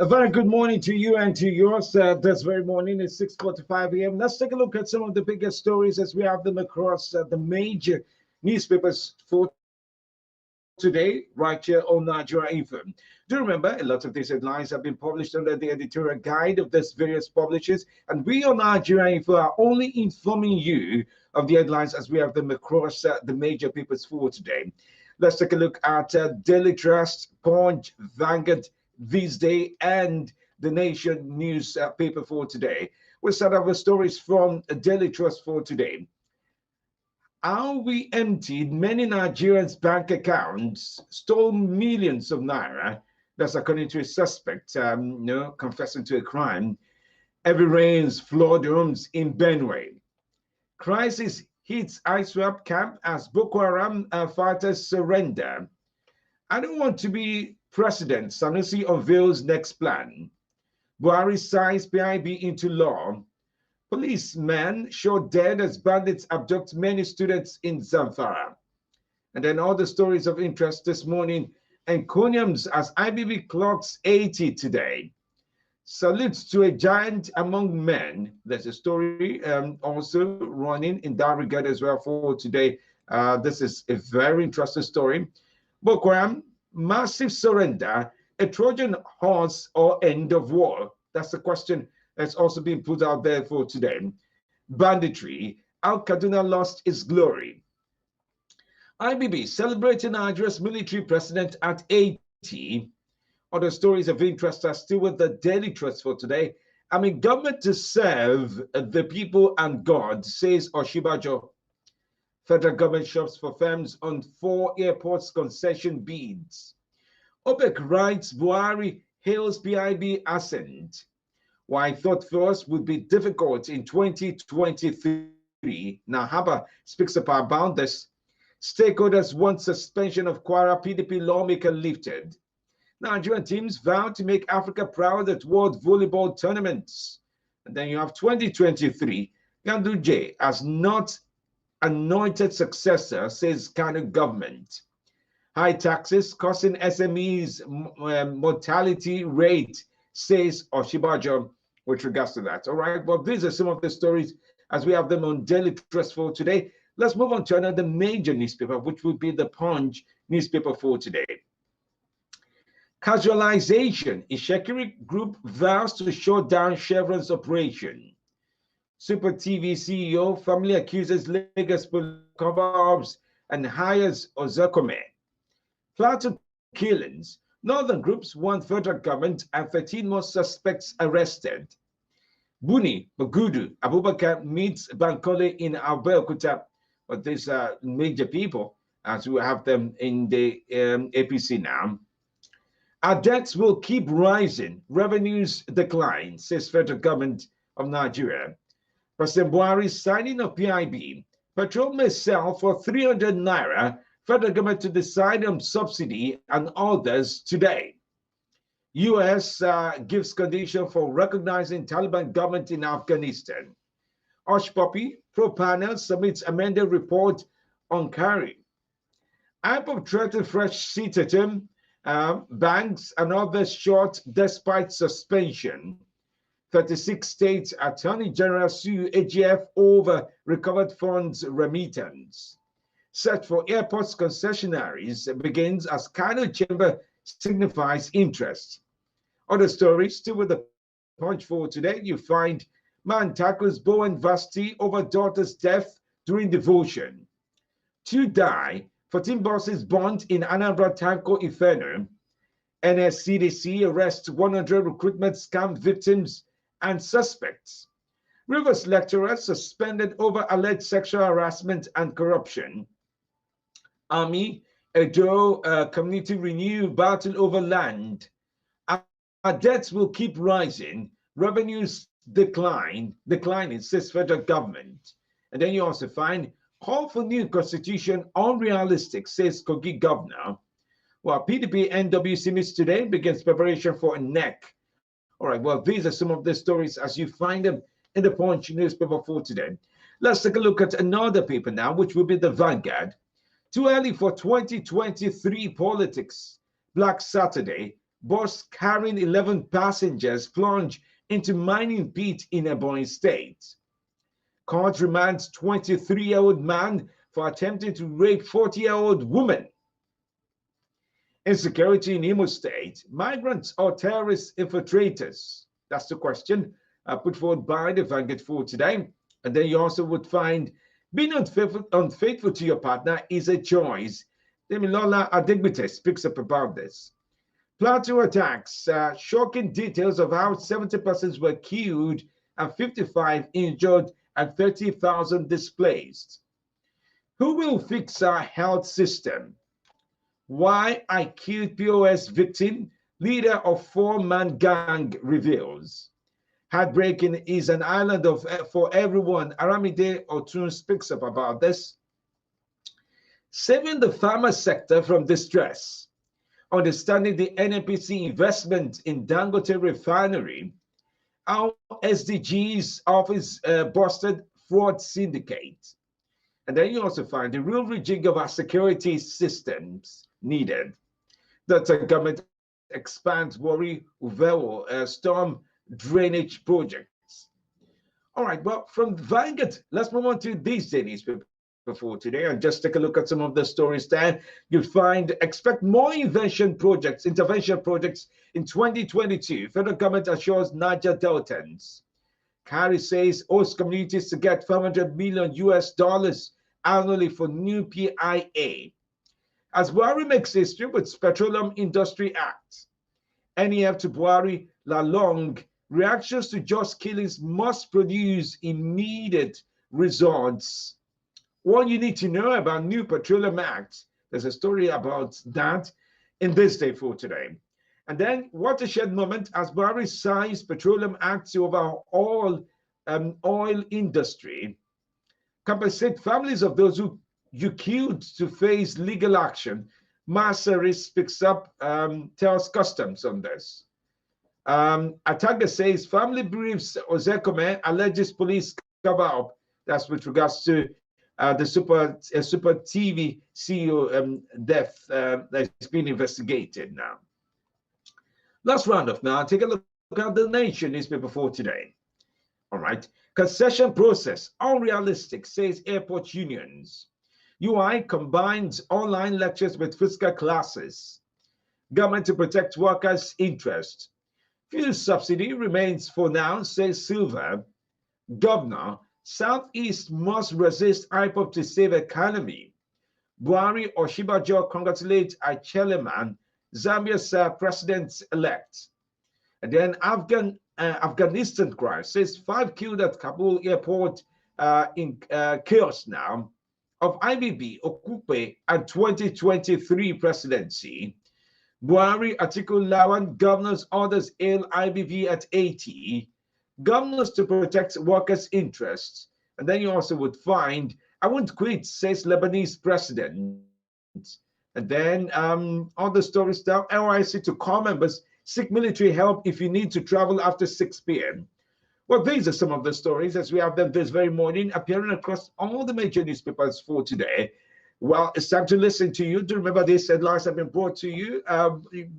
A very good morning to you and to yours. This very morning is 6:45 a.m. Let's take a look at some of the biggest stories as we have them across the major newspapers for today, right here on Nigeria Info. Do remember, a lot of these headlines have been published under the editorial guide of these various publishers, and we on Nigeria Info are only informing you of the headlines as we have them across the major papers for today. Let's take a look at Daily Trust, Punch, Vanguard, This Day, and the Nation newspaper for today. We'll start off with stories from Daily Trust for today. How we emptied many Nigerians' bank accounts, stole millions of naira. That's according to a suspect, confessing to a crime. Heavy rains flood homes in Benue. Crisis hits ISWAP camp as Boko Haram fighters surrender. I don't want to be president. Sanusi unveils next plan. Buhari signs PIB into law. Policemen shot dead as bandits abduct many students in Zamfara. And then all the stories of interest this morning. Encomiums as IBB clocks 80 today. Salutes to a giant among men. There's a story also running in that regard as well for today. This is a very interesting story. Boko Haram, massive surrender, a Trojan horse or end of war? That's the question that's also being put out there for today. Banditry, Al Kaduna lost its glory. IBB celebrating Nigeria's military president at 80. Other stories of interest are still with the Daily Trust for today. I mean, government to serve the people and God, says Oshibajo. Federal government shops for firms on 4 airports concession bids. OPEC writes Buhari hails PIB ascent. Why thought first would be difficult in 2023. Now, Haba speaks about this. Stakeholders want suspension of Kwara PDP lawmaker lifted. Nigerian teams vow to make Africa proud at World Volleyball Tournaments. And then you have 2023. Ganduje has not anointed successor, says Kano government. High taxes causing SMEs mortality rate, says Oshibajo with regards to that. All right, well, these are some of the stories as we have them on Daily Trust for today. Let's move on to another major newspaper, which would be the Punch newspaper for today. Casualization. Ishekiri Group vows to shut down Chevron's operation. Super TV CEO family accuses Lagos police cover-ups and hires Ozokome. Plateau killings. Northern groups want federal government and 13 more suspects arrested. Buni Bagudu Abubakar meets Bankole in Abeokuta. But these are major people as we have them in the APC now. Our debts will keep rising. Revenues decline, says federal government of Nigeria. President Buhari signing of PIB. Petrol may sell for 300 naira. Federal government to decide on subsidy and others today. U.S. Gives condition for recognizing Taliban government in Afghanistan. Osh Poppy, pro-panel submits amended report on carry. IPOP threatened fresh seat attempt. Banks and others short despite suspension. 36 states attorney general sue AGF over recovered funds remittance. Search for airports concessionaries begins as Kano Chamber signifies interest. Other stories still with the Punch for today. You find man tackles Bowen Vasti over daughter's death during devotion. 2 die. 14 buses burnt in Anambra Tanko Inferno. NSCDC arrests 100 recruitment scam victims and suspects. Rivers lecturer suspended over alleged sexual harassment and corruption. Army, Edo community renew battle over land. Our debts will keep rising. Revenues declining, says federal government. And then you also find call for new constitution unrealistic, says Kogi governor. Well, PDP NWC meets today, begins preparation for a neck. All right, well, these are some of the stories as you find them in the Punch newspaper for today. Let's take a look at another paper now, which will be the Vanguard. Too early for 2023 politics. Black Saturday. Bus carrying 11 passengers plunged into mining pit in Ebonyi State. Court remands 23-year-old man for attempting to rape 40-year-old woman. Insecurity in Imo State, migrants or terrorist infiltrators? That's the question put forward by the Vanguard for today. And then you also would find being unfaithful to your partner is a choice. Demilola Adegbite speaks up about this. Plateau attacks, shocking details of how 70 persons were killed and 55 injured and 30,000 displaced. Who will fix our health system? Why I killed POS victim, leader of four-man gang reveals. Heartbreaking is an island of for everyone. Aramide Otun speaks up about this. Saving the farmer sector from distress. Understanding the NNPC investment in Dangote refinery. Our SDGs office busted fraud syndicate. And then you also find the real rejig of our security systems needed. That the government expands Wari Uveo storm drainage projects. All right, well, from Vanguard, let's move on to these daily newspaper for today and just take a look at some of the stories there. You'll find expect more intervention projects in 2022. Federal government assures Niger Deltans. Carrie says host communities to get 500 million US dollars annually for new PIA. As Buhari makes history with Petroleum Industry Act. NEF to Buhari, Lalong, reactions to just killings must produce immediate results. What you need to know about new Petroleum Act, there's a story about that in this day for today. And then watershed moment as Buhari signs Petroleum Act to overhaul oil industry. Compensate families of those who you killed to face legal action. Masaris speaks up, tells customs on this. Ataga says family briefs Ozekome alleges police cover up. That's with regards to the Super TV CEO death that's been investigated now. Let's round off now. Take a look at the Nation newspaper for today. All right. Concession process unrealistic, says airport unions. UI combines online lectures with physical classes. Government to protect workers' interest. Fuel subsidy remains for now, says Silver. Governor, Southeast must resist IPOP to save economy. Buhari Oshibajo congratulates Acheleman, Zambia's president-elect. And then Afghanistan crash says 5 killed at Kabul airport in chaos now. Of IBB, Okupe, and 2023 presidency. Buhari, Atiku Lawan, governors orders hail IBV at 80. Governors to protect workers' interests. And then you also would find, I won't quit, says Lebanese president. And then other stories down, LIC to call members, seek military help if you need to travel after 6 p.m. Well, these are some of the stories as we have them this very morning, appearing across all the major newspapers for today. Well, it's time to listen to you. Do remember these headlines have been brought to you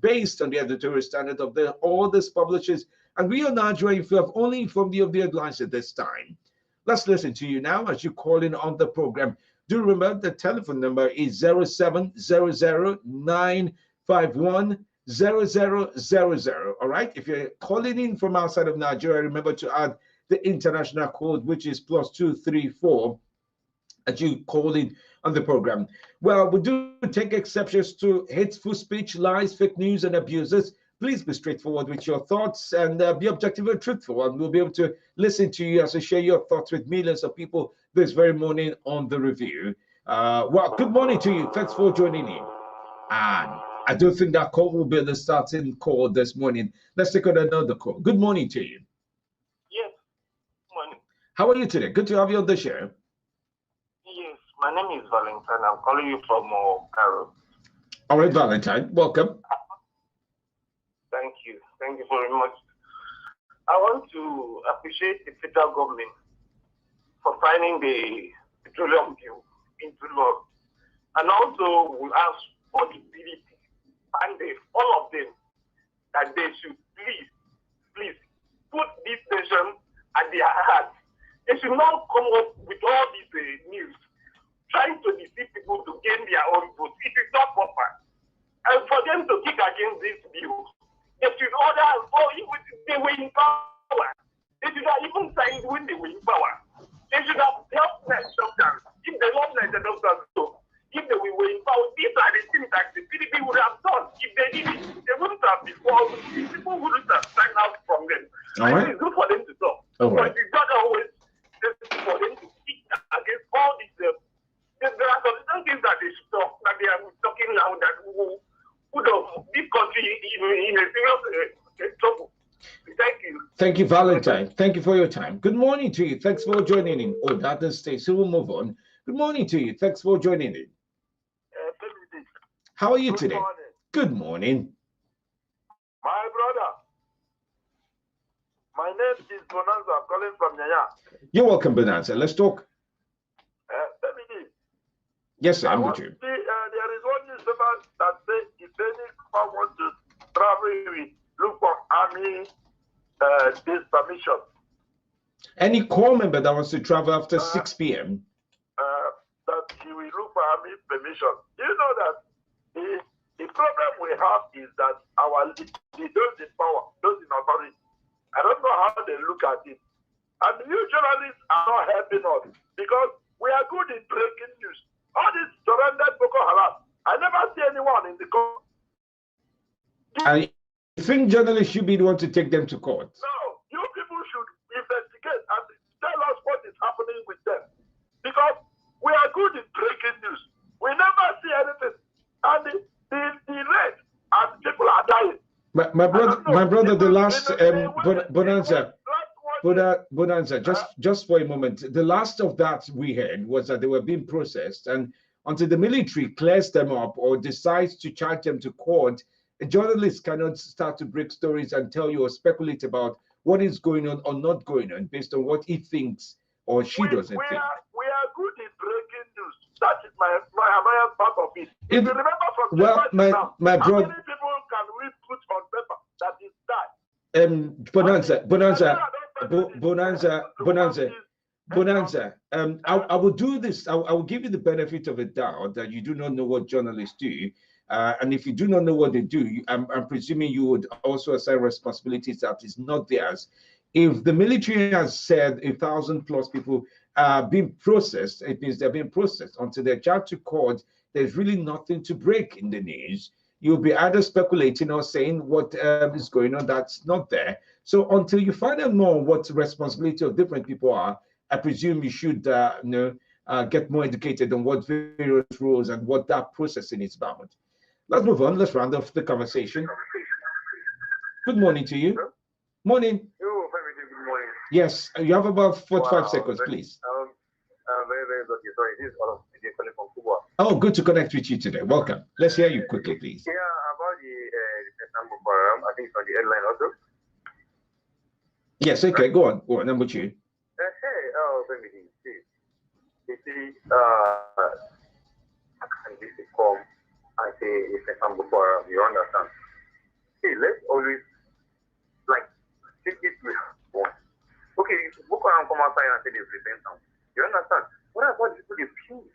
based on the editorial standard of all these publishers. And we are Nigeria, if you have only informed you of the headlines at this time. Let's listen to you now as you call in on the program. Do remember the telephone number is 0700-951-0000. All right. If you're calling in from outside of Nigeria, remember to add the international code, which is +234, as you call in on the program. Well, we do take exceptions to hateful speech, lies, fake news, and abuses. Please be straightforward with your thoughts and be objective and truthful, and we'll be able to listen to you as you share your thoughts with millions of people this very morning on the review. Well, good morning to you. Thanks for joining in. And I don't think that call will be the starting call this morning. Let's take on another call. Good morning to you. Yes, morning. How are you today? Good to have you on the show. Yes, my name is Valentine. I'm calling you from Cairo. All right, Valentine, welcome. Thank you. Thank you very much. I want to appreciate the federal government for signing the petroleum bill into law. And also will ask for the PDP and all of them that they should please put this nation at their heart. They should not come up with all these news, trying to deceive people to gain their own votes. It is not proper. And for them to kick against this bill, they should order, or if they were in power, they should have even signed when they were in power. They should have helped Nigerian doctors. If they love Nigerian doctors, so if they were in power, these are the things that the PDP would have done. If they did it, they wouldn't have before. People wouldn't have signed out from them. All right. It's good for them to talk. All right. But it's not always for them to kick against all these. There are some things that they should talk, that they are talking now that would this country in a serious trouble. Thank you. Thank you, Valentine. Thank you for your time. Good morning to you. Thanks for joining in. Oh, that doesn't stay. So we'll move on. Good morning to you. Thanks for joining in. How are you today? Morning. Good morning. My brother, my name is Bonanza. I'm calling from Nyanya. You're welcome, Bonanza. Let's talk. Yes, sir. I'm with you. There is one newspaper that says if any farmer wants to travel, we look for army this permission. Any core member that wants to travel after 6 p.m. That he will look for army permission. Do you know that the problem we have is that those in power, those in authority, I don't know how they look at it. And you journalists are not helping us because we are good in breaking news. All this surrendered Boko Haram, I never see anyone in the court. I think journalists should be the one to take them to court. No, you people should investigate and tell us what is happening with them. Because we are good in breaking news. We never see anything. And the rate and people are dying. My brother, the last Bonanza, just for a moment. The last of that we heard was that they were being processed, and until the military clears them up or decides to charge them to court, a journalist cannot start to break stories and tell you or speculate about what is going on or not going on based on what he thinks or she doesn't think. We are good in breaking news. That is my part of it. If you remember from my brother, how many people can we put on paper that is that? Bonanza. I will do this. I will give you the benefit of a doubt that you do not know what journalists do. And if you do not know what they do, I'm presuming you would also assign responsibilities that is not theirs. If the military has said 1,000+ people are being processed, it means they're being processed. Until they're charged to court, there's really nothing to break in the news. You'll be either speculating or saying what is going on that's not there. So until you find out more what the responsibility of different people are, I presume you should get more educated on what various rules and what that processing is about. Let's move on. Let's round off the conversation. Good morning to you. Hello? Morning. Good morning. Yes, you have about 45 seconds, please. Very good. Sorry, this is all of the calling from Cuba. Oh, good to connect with you today. Welcome. Let's hear you quickly, please. Yeah, about the I think it's on the headline also. Yes, okay, go on. Go on, number two. FemiDLive. You see, and this is come and say it's a before you understand. See, let's always take it with one. Okay, if Boko Haram come outside and say they've repentance, you understand? What about the people they killed?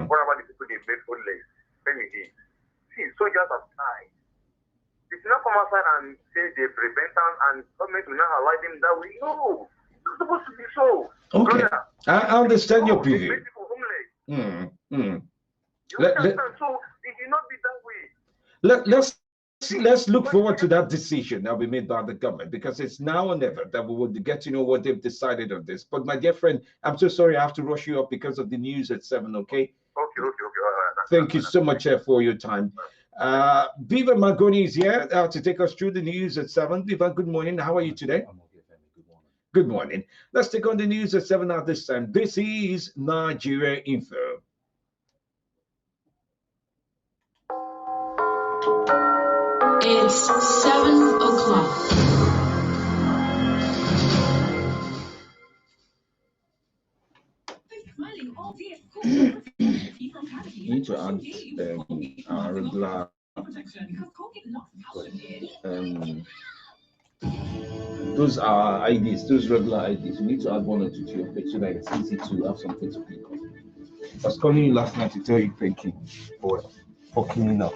What about the people they made homeless? FemiDLive. See, soldiers have died. They should not come outside and say they've repentance and government will not allow them that way. No, it's supposed to be so. Okay, brother, I understand your They preview. make people homeless. You Let- understand? So it should not be that way. Let's look forward to that decision that will be made by the government, because it's now or never that we will get to know what they've decided on this. But my dear friend, I'm so sorry I have to rush you up because of the news at 7, okay? Okay. Thank you so much for your time. Viva Magoni is here to take us through the news at 7. Viva, good morning. How are you today? I'm okay, family. Good morning. Good morning. Let's take on the news at 7 at this time. This is Nigeria Info. It's 7 o'clock. You need to add our regular Those are IDs, those regular IDs. You need to add 1 or 2 to your page so that it's easy to have something to click on. I was calling you last night to tell you thank you for cleaning up.